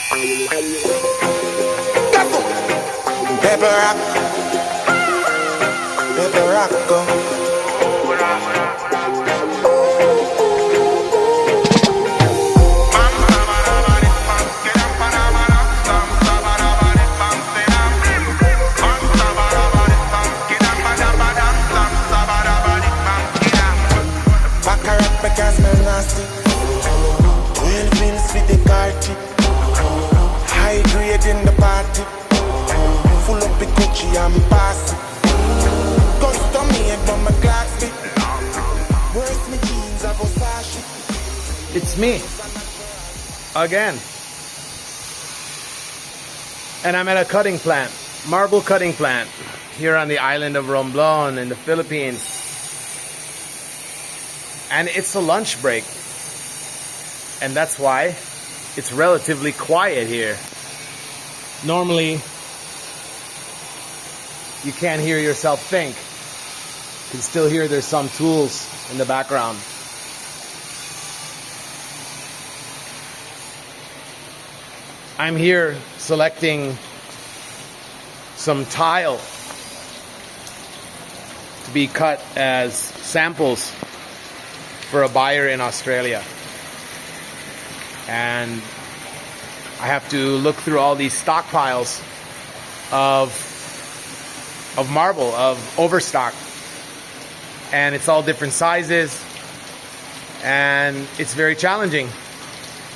Pepper rock, pepper rock, go. Because me nasty 12 mils with the carty. High grade in the party. Full up the Gucci and pass. Custom made but my clocks fit. Worst me jeans are Versace. It's me again, and I'm at a cutting plant, marble cutting plant, here on the island of Romblon in the Philippines. And it's a lunch break, and that's why it's relatively quiet here. Normally, you can't hear yourself think. You can still hear there's some tools in the background. I'm here selecting some tile to be cut as samples for a buyer in Australia. And I have to look through all these stockpiles of marble, of overstock. And it's all different sizes, and it's very challenging.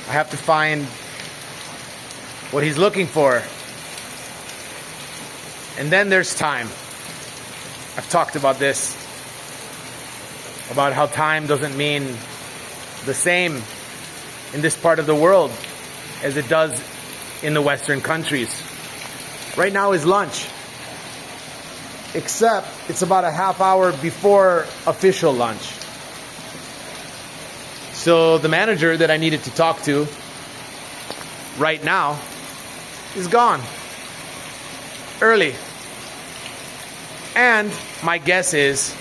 I have to find what he's looking for. And then there's time. I've talked about this, about how time doesn't mean the same in this part of the world as it does in the Western countries. Right now is lunch, except it's about a half hour before official lunch. So the manager that I needed to talk to right now is gone early. And my guess is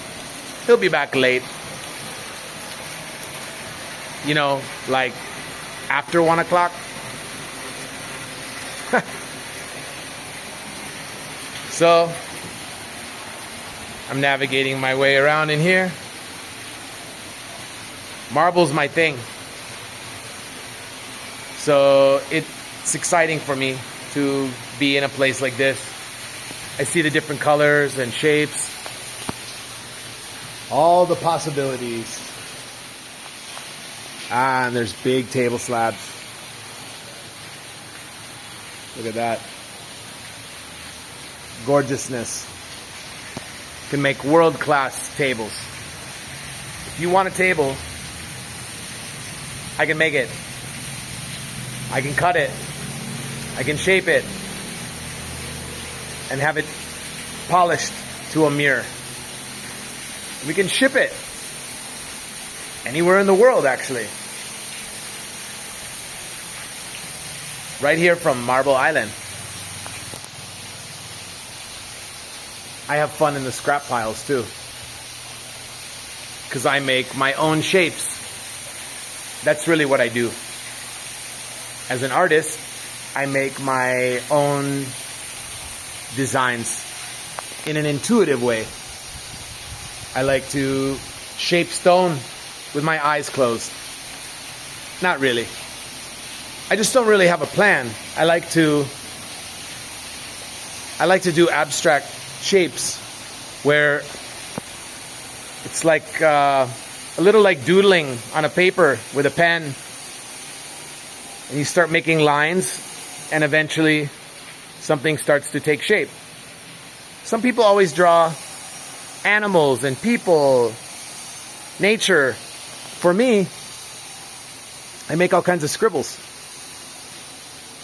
he'll be back late. You know, like after 1 o'clock. So I'm navigating my way around in here. Marble's my thing. So it's exciting for me to be in a place like this. I see the different colors and shapes. All the possibilities. Ah, and there's big table slabs. Look at that. Gorgeousness. You can make world-class tables. If you want a table, I can make it. I can cut it. I can shape it. And have it polished to a mirror. We can ship it anywhere in the world, actually. Right here from Marble Island. I have fun in the scrap piles too, because I make my own shapes. That's really what I do. As an artist, I make my own designs in an intuitive way. I like to shape stone with my eyes closed. Not really. I just don't really have a plan. I like to do abstract shapes where it's like a little like doodling on a paper with a pen, and you start making lines, and eventually something starts to take shape. Some people always draw animals and people, nature. For me, I make all kinds of scribbles.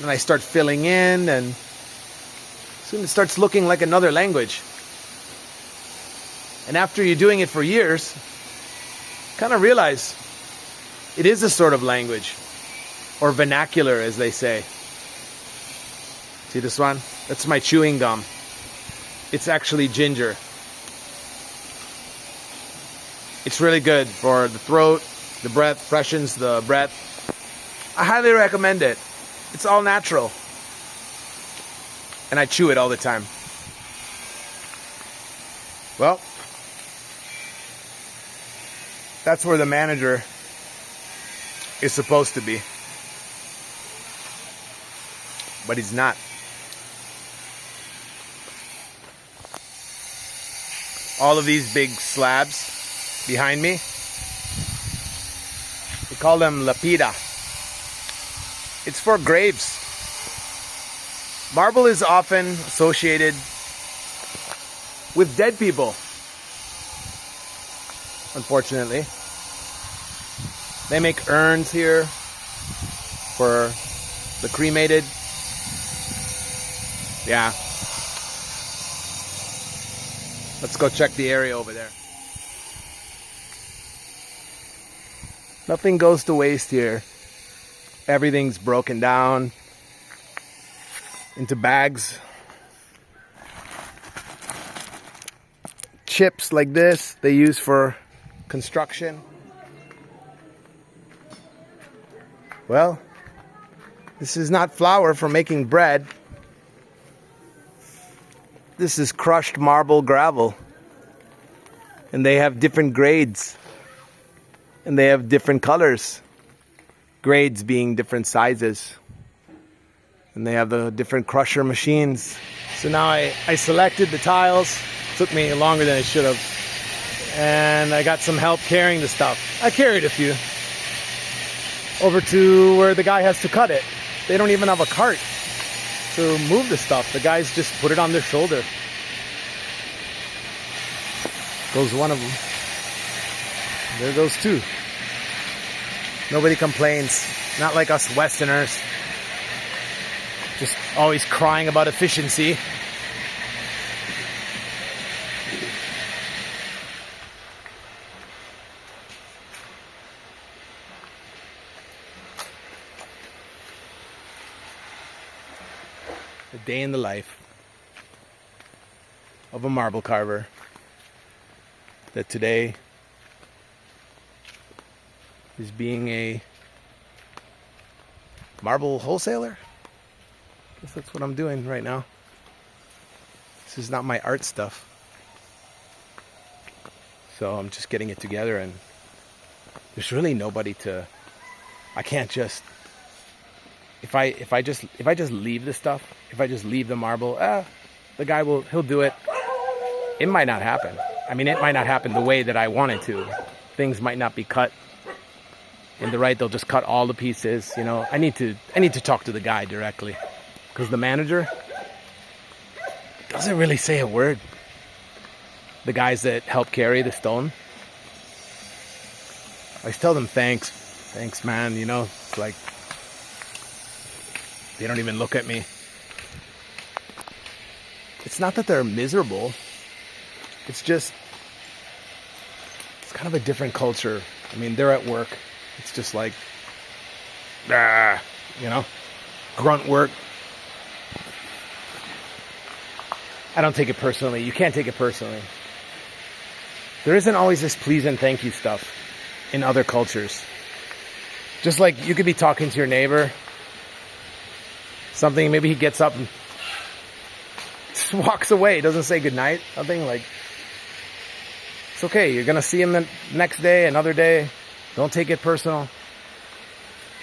And I start filling in, and soon it starts looking like another language. And after you're doing it for years, kind of realize it is a sort of language, or vernacular, as they say. See this one? That's my chewing gum. It's actually ginger. It's really good for the throat, the breath, freshens the breath. I highly recommend it. It's all natural. And I chew it all the time. Well, that's where the manager is supposed to be. But he's not. All of these big slabs behind me, we call them lapida. It's for graves. Marble is often associated with dead people, unfortunately. They make urns here for the cremated. Yeah. Let's go check the area over there. Nothing goes to waste here. Everything's broken down into bags. Chips like this they use for construction. Well, this is not flour for making bread. This is crushed marble gravel. And they have different grades. And they have different colors. Grades being different sizes. And they have the different crusher machines. So now I selected the tiles. Took me longer than it should have. And I got some help carrying the stuff. I carried a few. Over to where the guy has to cut it. They don't even have a cart to move the stuff. The guys just put it on their shoulder. Goes one of them. There goes two. Nobody complains. Not like us Westerners. Just always crying about efficiency. A day in the life of a marble carver that today is being a marble wholesaler. I guess that's what I'm doing right now. This is not my art stuff. So I'm just getting it together, and there's really nobody to, I can't just, if I just leave the stuff, if I just leave the marble, the guy he'll do it. It might not happen. I mean, it might not happen the way that I want it to. Things might not be cut in the right. They'll just cut all the pieces. You know, I need to talk to the guy directly, because the manager doesn't really say a word. The guys that help carry the stone, I tell them thanks, man. You know, it's like they don't even look at me. It's not that they're miserable. It's just, it's kind of a different culture. I mean, they're at work. It's just like, you know, grunt work. I don't take it personally. You can't take it personally. There isn't always this please and thank you stuff in other cultures. Just like you could be talking to your neighbor, something, maybe he gets up and just walks away, doesn't say goodnight, nothing. Like, it's okay, you're gonna see him the next day, another day. Don't take it personal.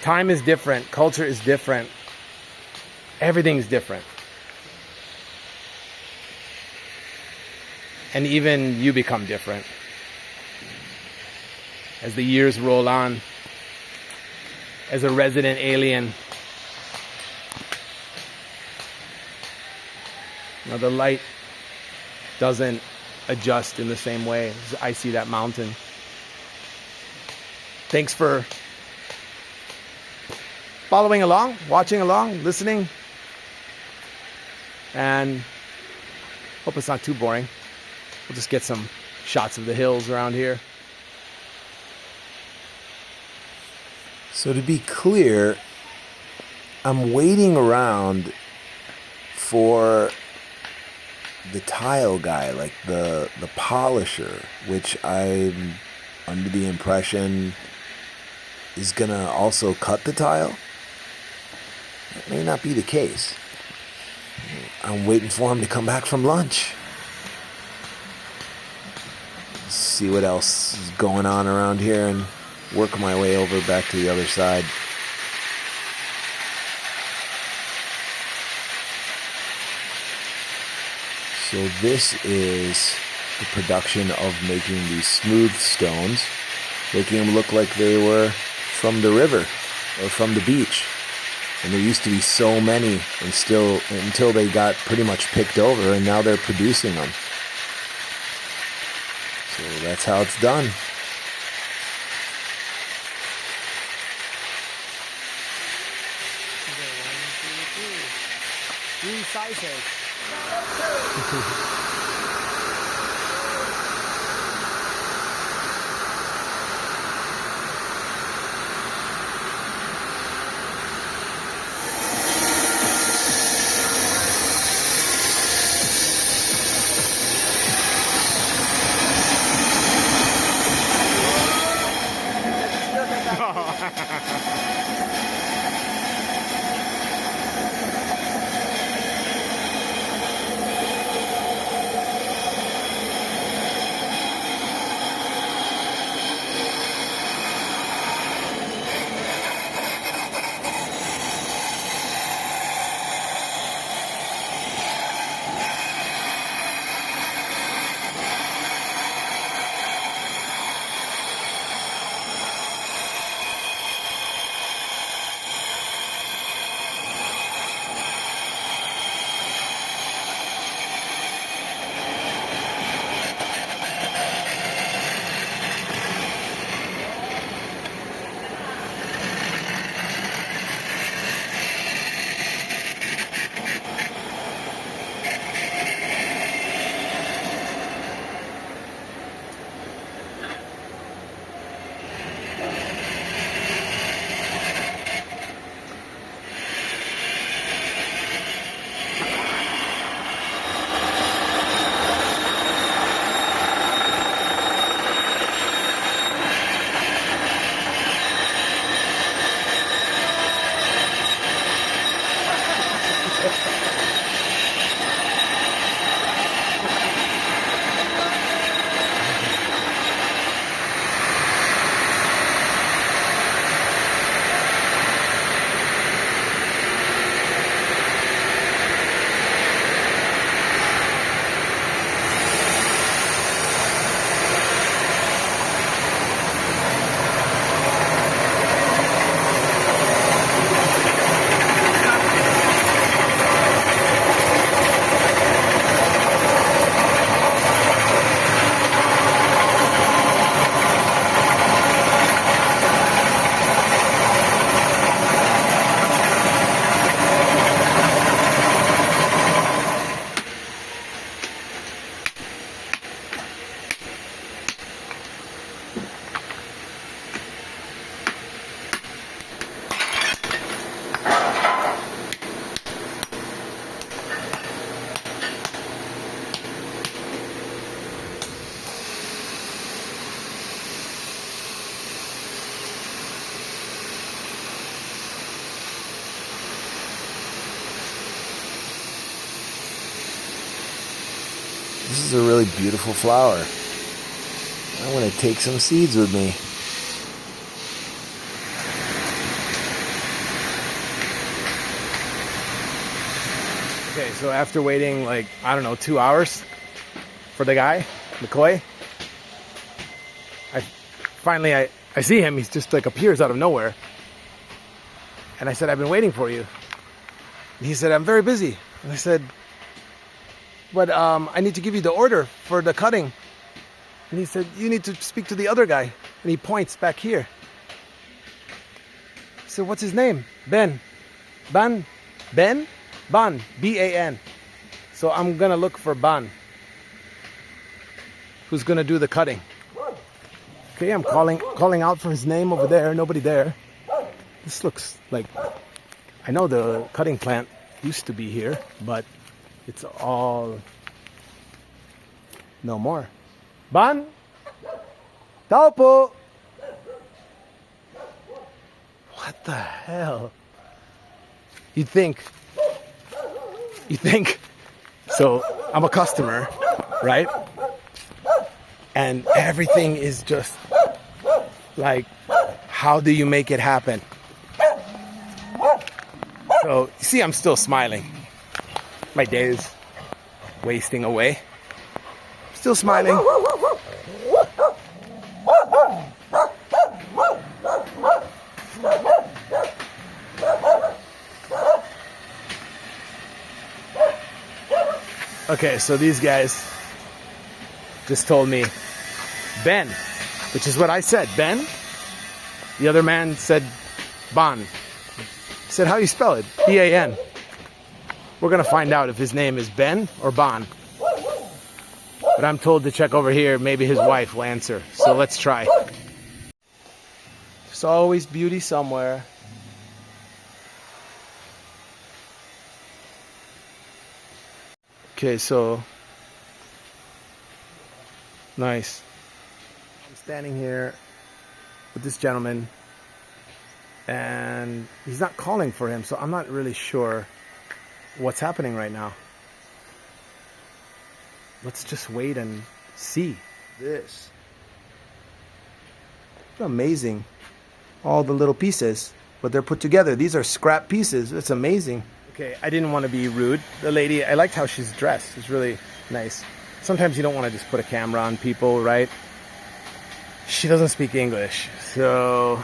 Time is different, culture is different, everything's different. And even you become different as the years roll on. As a resident alien, you know, the light doesn't adjust in the same way as I see that mountain. Thanks for following along, watching along, listening, and hope it's not too boring. We'll just get some shots of the hills around here. So to be clear, I'm waiting around for the tile guy, like the polisher, which I'm under the impression is gonna also cut the tile. That may not be the case. I'm waiting for him to come back from lunch. See what else is going on around here and work my way over back to the other side. So this is the production of making these smooth stones, making them look like they were from the river or from the beach. And there used to be so many until they got pretty much picked over, and now they're producing them. So that's how it's done. Three sizes. This is a really beautiful flower. I want to take some seeds with me. Okay, so after waiting like, I don't know, 2 hours for the guy, McCoy, I see him. He's just like appears out of nowhere. And I said, I've been waiting for you. And he said, I'm very busy. And I said, but I need to give you the order for the cutting. And he said, you need to speak to the other guy. And he points back here. I said, what's his name? Ben. Ben? Ban. B-A-N. So I'm going to look for Ban, who's going to do the cutting. Okay, I'm calling out for his name over there. Nobody there. This looks like... I know the cutting plant used to be here, but it's all... no more. Ban? Tao po! What the hell? You'd think, so I'm a customer, right? And everything is just like, how do you make it happen? So, you see, I'm still smiling. My day is wasting away. Still smiling. Okay, so these guys just told me Ben, which is what I said, Ben. The other man said Bon. He said, how do you spell it? B-A-N. We're gonna find out if his name is Ben or Bon. But I'm told to check over here, maybe his wife will answer. So let's try. There's always beauty somewhere. Okay, so nice. I'm standing here with this gentleman and he's not calling for him, so I'm not really sure what's happening right now. Let's just wait and see this. Amazing. All the little pieces, but they're put together. These are scrap pieces. It's amazing. Okay, I didn't want to be rude. The lady, I liked how she's dressed. It's really nice. Sometimes you don't want to just put a camera on people, right? She doesn't speak English. So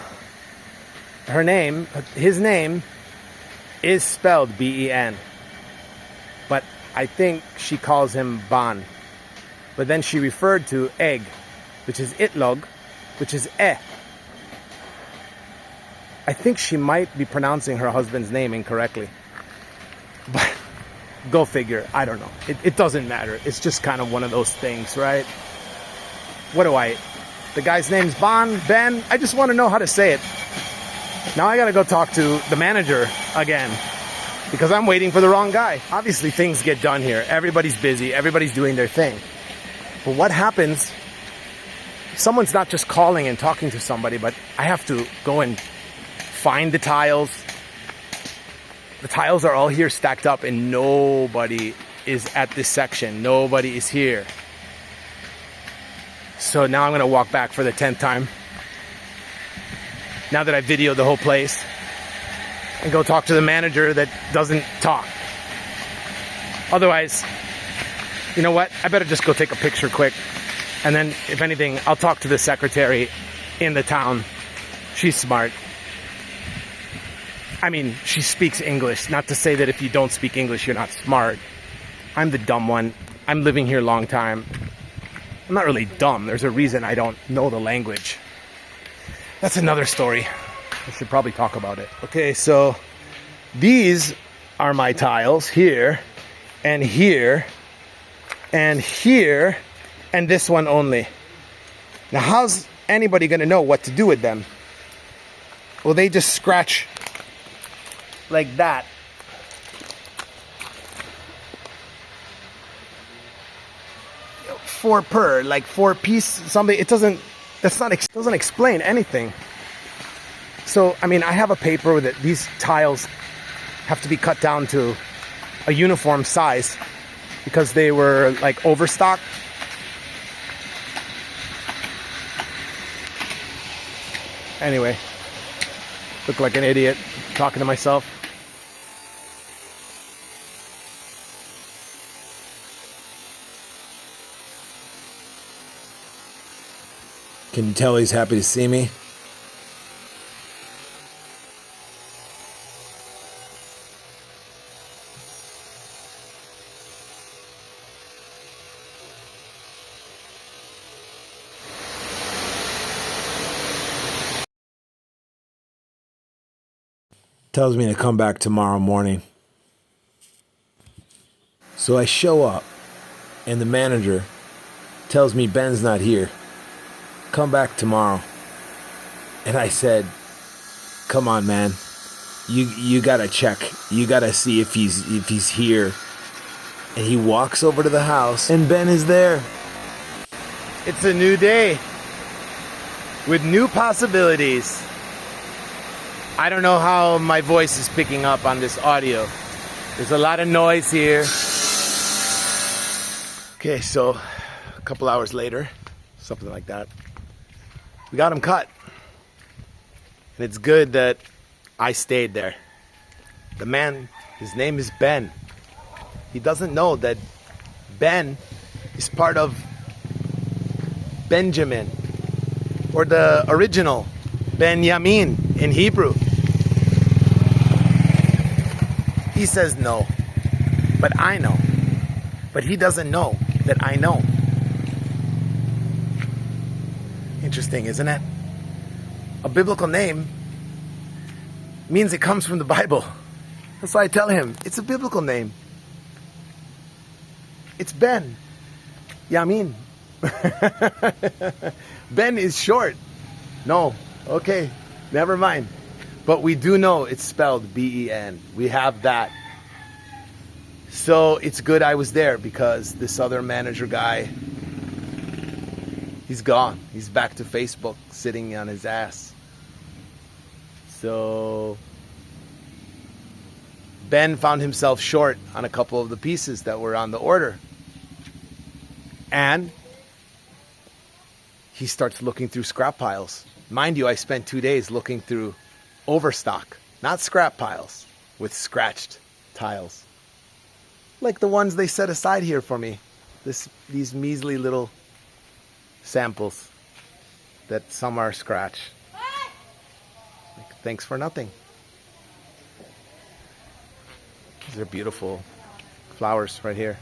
his name is spelled B-E-N. But I think she calls him Ban. But then she referred to egg, which is itlog, which is eh. I think she might be pronouncing her husband's name incorrectly. But go figure. I don't know. It doesn't matter. It's just kind of one of those things, right? The guy's name's Ben. I just want to know how to say it. Now I got to go talk to the manager again because I'm waiting for the wrong guy. Obviously things get done here. Everybody's busy. Everybody's doing their thing. But what happens? Someone's not just calling and talking to somebody, but I have to go and find the tiles. The tiles are all here stacked up and nobody is at this section. Nobody is here. So now I'm going to walk back for the 10th time. Now that I've videoed the whole place. And go talk to the manager that doesn't talk. Otherwise, you know what? I better just go take a picture quick. And then, if anything, I'll talk to the secretary in the town. She's smart. I mean, she speaks English. Not to say that if you don't speak English, you're not smart. I'm the dumb one. I'm living here a long time. I'm not really dumb. There's a reason I don't know the language. That's another story. I should probably talk about it. Okay, so these are my tiles here, and here, and here, and this one only. Now, how's anybody going to know what to do with them? Well, they just scratch like that. Four per, like 4 piece, something. It doesn't explain anything. So, I mean, I have a paper that these tiles have to be cut down to a uniform size because they were like overstocked. Anyway, look like an idiot talking to myself. Can you tell he's happy to see me? Tells me to come back tomorrow morning. So I show up, and the manager tells me Ben's not here. Come back tomorrow. And I said, come on, man. You gotta check. You gotta see if he's here. And he walks over to the house, and Ben is there. It's a new day with new possibilities. I don't know how my voice is picking up on this audio. There's a lot of noise here. Okay, so a couple hours later, something like that, we got him cut. And it's good that I stayed there. The man, his name is Ben. He doesn't know that Ben is part of Benjamin, or the original Benjamin in Hebrew. He says no, but I know. But he doesn't know that I know. Interesting, isn't it? A biblical name means it comes from the Bible. That's why I tell him, it's a biblical name. It's Ben. Yamin. Ben is short. No. Okay. Never mind. But we do know it's spelled B-E-N. We have that. So it's good I was there, because this other manager guy, he's gone. He's back to Facebook, sitting on his ass. So Ben found himself short on a couple of the pieces that were on the order. And he starts looking through scrap piles. Mind you, I spent 2 days looking through overstock, not scrap piles, with scratched tiles. Like the ones they set aside here for me. These measly little samples that some are scratched. Like, thanks for nothing. These are beautiful flowers right here.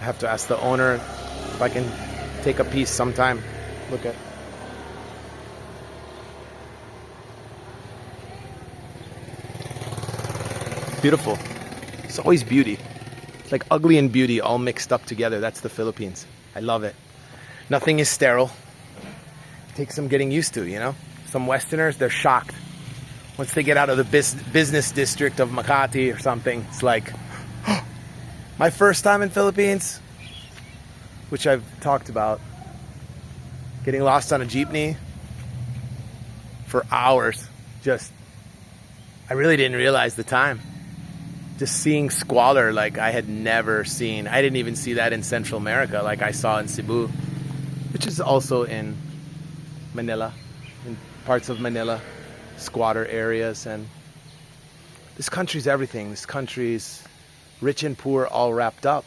I have to ask the owner if I can take a piece sometime. Look at. Beautiful. It's always beauty. It's like ugly and beauty all mixed up together. That's the Philippines. I love it. Nothing is sterile. It takes some getting used to, you know? Some Westerners, they're shocked. Once they get out of the business district of Makati or something, it's like, my first time in Philippines, which I've talked about, getting lost on a jeepney for hours. I really didn't realize the time. Just seeing squalor like I had never seen. I didn't even see that in Central America like I saw in Cebu, which is also in Manila, in parts of Manila, squatter areas. And this country's everything. This country's rich and poor all wrapped up.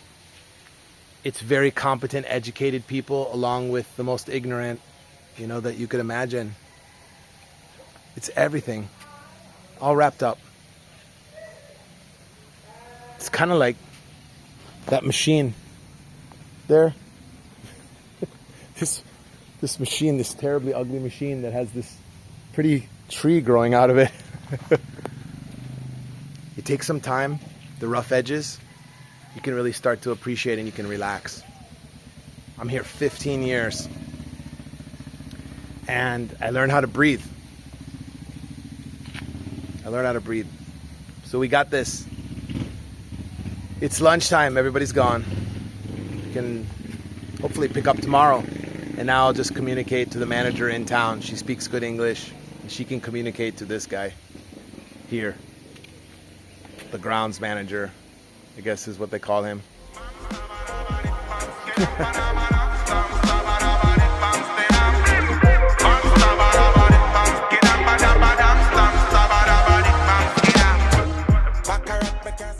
It's very competent, educated people along with the most ignorant, that you could imagine. It's everything, all wrapped up. It's kind of like that machine there. This machine, this terribly ugly machine that has this pretty tree growing out of it. You take some time, the rough edges, you can really start to appreciate and you can relax. I'm here 15 years and I learned how to breathe. So we got this. It's lunchtime, everybody's gone. You can hopefully pick up tomorrow. And now I'll just communicate to the manager in town. She speaks good English and she can communicate to this guy here. The grounds manager, I guess is what they call him.